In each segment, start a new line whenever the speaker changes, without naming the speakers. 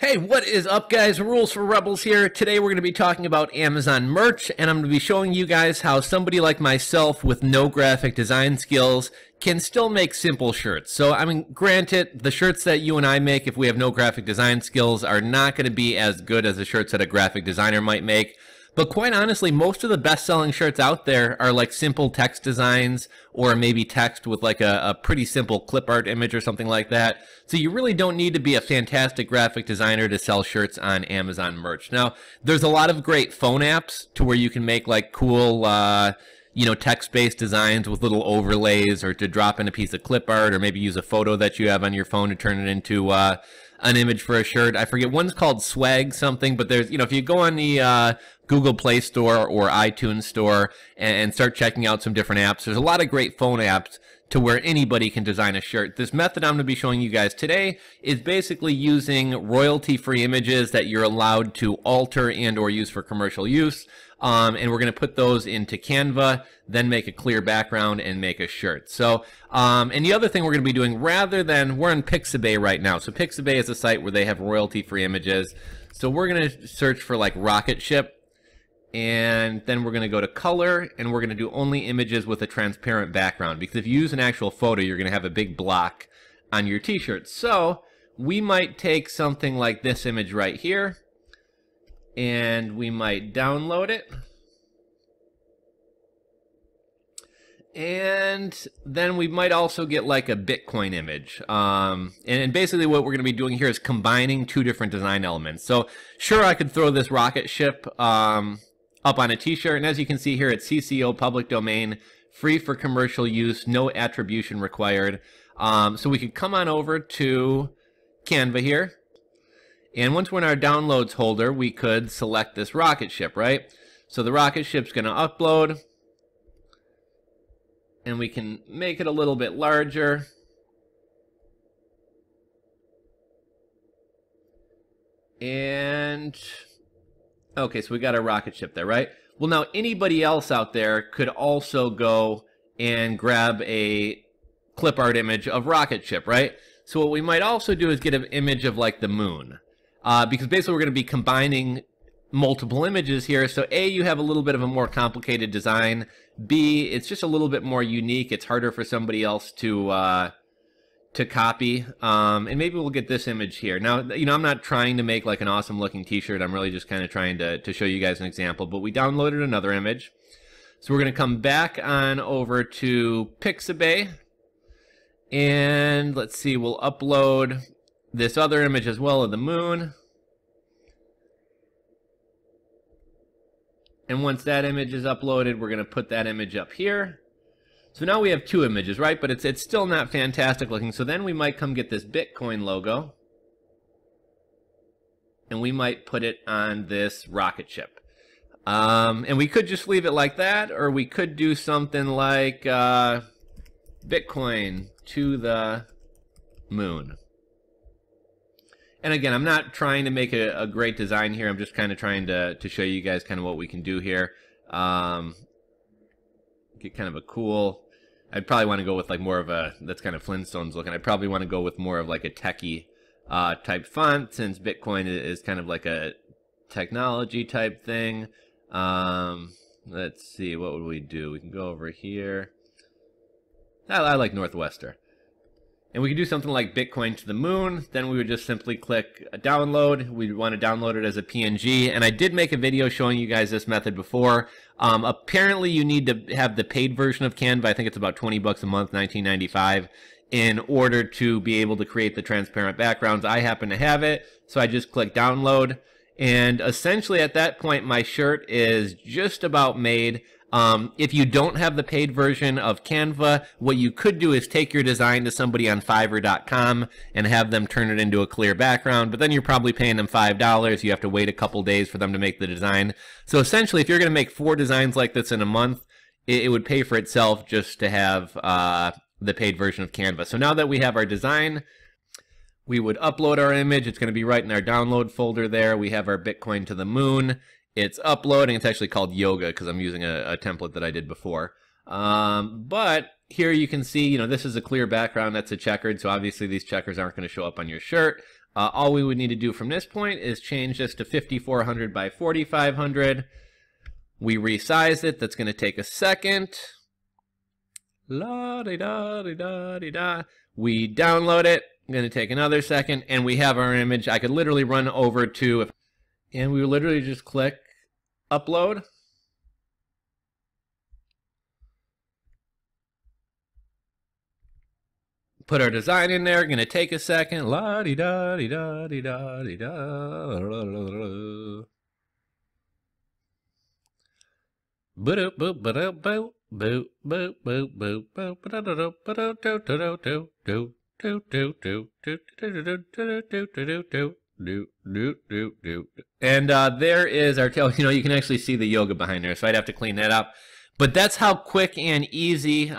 Hey, what is up, guys? Rules for Rebels here. Today we're going to be talking about Amazon merch, and I'm going to be showing you guys how somebody like myself with no graphic design skills can still make simple shirts. So, I mean, granted, the shirts that you and I make, if we have no graphic design skills, are not going to be as good as the shirts that a graphic designer might make. But quite honestly, most of the best-selling shirts out there are like simple text designs or maybe text with like a pretty simple clip art image or something like that. So you really don't need to be a fantastic graphic designer to sell shirts on Amazon merch. Now, there's a lot of great phone apps to where you can make like cool, text-based designs with little overlays, or to drop in a piece of clip art, or maybe use a photo that you have on your phone to turn it into an image for a shirt. I forget, one's called Swag something, but there's, if you go on the Google Play Store or iTunes Store and start checking out some different apps, there's a lot of great phone apps to where anybody can design a shirt. This method I'm going to be showing you guys today is basically using royalty-free images that you're allowed to alter and or use for commercial use. And we're going to put those into Canva, then make a clear background and make a shirt. So, and the other thing we're going to be doing, rather than, we're on Pixabay right now. So Pixabay is a site where they have royalty-free images. So we're going to search for like rocket ship, and then we're going to go to color, and we're going to do only images with a transparent background, because if you use an actual photo, you're going to have a big block on your t-shirt. So we might take something like this image right here, and we might download it. And then we might also get like a Bitcoin image. And basically what we're going to be doing here is combining two different design elements. So sure, I could throw this rocket ship up on a t-shirt, and as you can see here, it's CCO public domain, free for commercial use, no attribution required. So we could come on over to Canva here, and once we're in our downloads folder, we could select this rocket ship, right? So the rocket ship's going to upload, and we can make it a little bit larger. And okay, so we got our rocket ship there, right? Well, now anybody else out there could also go and grab a clip art image of rocket ship, right? So what we might also do is get an image of like the moon. Because basically we're going to be combining multiple images here. So A, you have a little bit of a more complicated design. B, it's just a little bit more unique. It's harder for somebody else to copy. And maybe we'll get this image here. Now, I'm not trying to make like an awesome looking t-shirt. I'm really just kind of trying to show you guys an example. But we downloaded another image. So we're going to come back on over to Pixabay. And let's see, we'll upload this other image as well of the moon. And once that image is uploaded, we're going to put that image up here. So now we have two images, right? But it's still not fantastic looking. So then we might come get this Bitcoin logo, and we might put it on this rocket ship. And we could just leave it like that, or we could do something like Bitcoin to the moon. And again, I'm not trying to make a great design here. I'm just kind of trying to show you guys kind of what we can do here. Get kind of a cool, I'd probably want to go with like more of a, that's kind of Flintstones looking. I'd probably want to go with more of like a techie type font, since Bitcoin is kind of like a technology type thing. Let's see, what would we do? We can go over here. I like Northwester. And we could do something like Bitcoin to the moon. Then we would just simply click download. We'd want to download it as a PNG. And I did make a video showing you guys this method before. Apparently you need to have the paid version of Canva. I think it's about 20 bucks a month, $19.95, in order to be able to create the transparent backgrounds. I happen to have it, so I just click download. And essentially at that point, my shirt is just about made. If you don't have the paid version of Canva, what you could do is take your design to somebody on Fiverr.com and have them turn it into a clear background, but then you're probably paying them $5. You have to wait a couple days for them to make the design. So essentially, if you're going to make 4 designs like this in a month, it would pay for itself just to have the paid version of Canva. So now that we have our design, we would upload our image. It's going to be right in our download folder there. We have our Bitcoin to the moon. It's uploading. It's actually called yoga because I'm using a template that I did before. But here you can see, this is a clear background. That's a checkered. So obviously these checkers aren't going to show up on your shirt. All we would need to do from this point is change this to 5400 by 4500. We resize it. That's going to take a second. La-di-da-di-da-di-da. We download it. Going to take another second, and we have our image. I could literally run over to, and we literally just click upload. Put our design in there. Going to take a second. La-di-da-di-da-di-da-di-da. Boop boop boop boop boop boop boop boop. And there is our tail. You know, you can actually see the yoga behind there, so I'd have to clean that up. But that's how quick and easy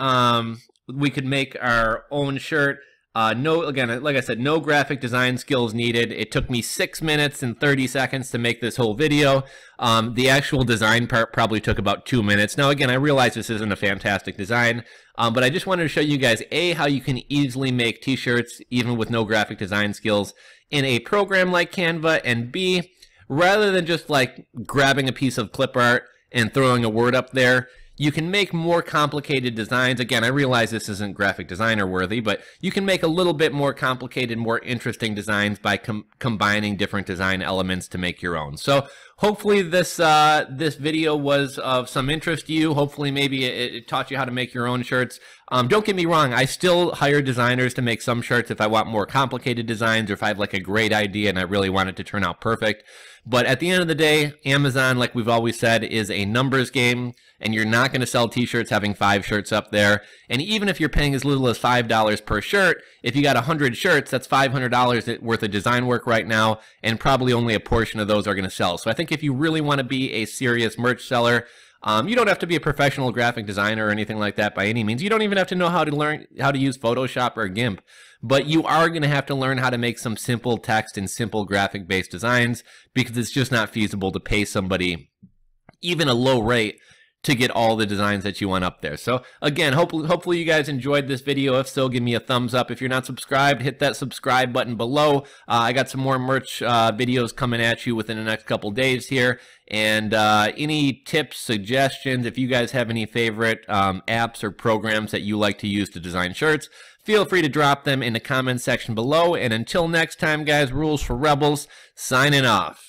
we could make our own shirt. Again, like I said, no graphic design skills needed. It took me 6 minutes and 30 seconds to make this whole video. The actual design part probably took about 2 minutes. Now, again, I realize this isn't a fantastic design, but I just wanted to show you guys, A, how you can easily make t-shirts even with no graphic design skills in a program like Canva, and B, rather than just like grabbing a piece of clip art and throwing a word up there, you can make more complicated designs. Again, I realize this isn't graphic designer worthy, but you can make a little bit more complicated, more interesting designs by combining different design elements to make your own. So hopefully this video was of some interest to you. Hopefully maybe it taught you how to make your own shirts. Don't get me wrong, I still hire designers to make some shirts if I want more complicated designs, or if I have like a great idea and I really want it to turn out perfect. But at the end of the day, Amazon, like we've always said, is a numbers game, and you're not going to sell t-shirts having 5 shirts up there. And even if you're paying as little as $5 per shirt, if you got 100 shirts, that's $500 worth of design work right now, and probably only a portion of those are going to sell. So I think if you really want to be a serious merch seller, you don't have to be a professional graphic designer or anything like that by any means. You don't even have to know how to learn how to use Photoshop or GIMP. But you are going to have to learn how to make some simple text and simple graphic-based designs, because it's just not feasible to pay somebody even a low rate to get all the designs that you want up there. So again, hopefully you guys enjoyed this video. If so, give me a thumbs up. If you're not subscribed, hit that subscribe button below. I got some more merch videos coming at you within the next couple days here. And any tips, suggestions, if you guys have any favorite apps or programs that you like to use to design shirts, feel free to drop them in the comment section below. And until next time, guys, Rules for Rebels, signing off.